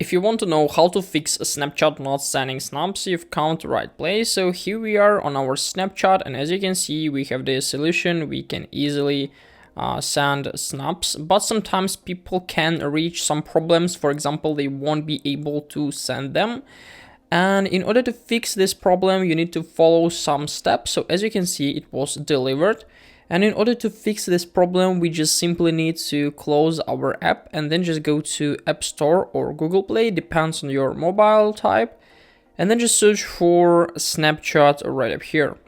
If you want to know how to fix a Snapchat not sending snaps, you've come to the right place. So here we are on our Snapchat, and as you can see, we have the solution. We can easily send snaps, but sometimes people can reach some problems. For example, they won't be able to send them. And in order to fix this problem, you need to follow some steps. So as you can see, it was delivered. And in order to fix this problem, we just simply need to close our app and then just go to App Store or Google Play, depends on your mobile type. And then just search for Snapchat right up here.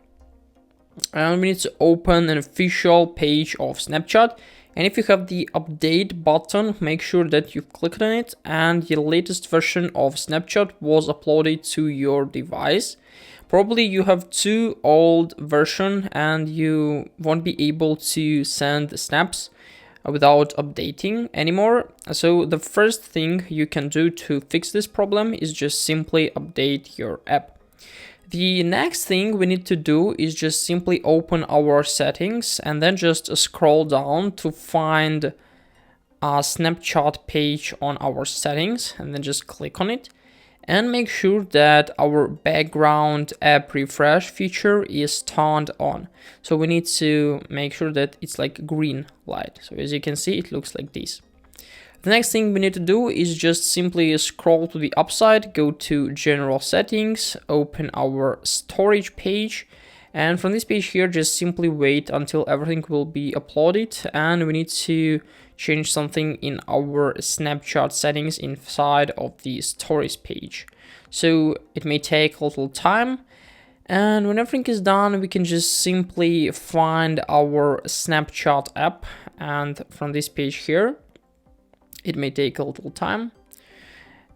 And we need to open an official page of Snapchat. And if you have the update button, make sure that you click on it and the latest version of Snapchat was uploaded to your device. Probably you have too old version and you won't be able to send snaps without updating anymore. So the first thing you can do to fix this problem is just simply update your app. The next thing we need to do is just simply open our settings and then just scroll down to find a Snapchat page on our settings and then just click on it. And make sure that our background app refresh feature is turned on. So we need to make sure that it's like green light. So as you can see, it looks like this. The next thing we need to do is just simply scroll to the upside, go to general settings, open our storage page. And from this page here, just simply wait until everything will be uploaded. And we need to change something in our Snapchat settings inside of the storage page. So it may take a little time. And when everything is done, we can just simply find our Snapchat app. And from this page here, it may take a little time.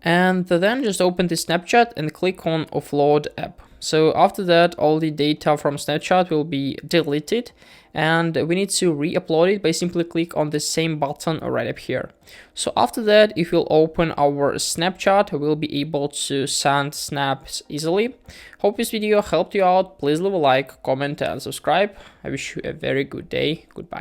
And then just open the Snapchat and click on offload app. So after that, all the data from Snapchat will be deleted and we need to re-upload it by simply click on the same button right up here. So after that, if we'll open our Snapchat, we'll be able to send snaps easily. Hope this video helped you out. Please leave a like, comment and subscribe. I wish you a very good day. Goodbye.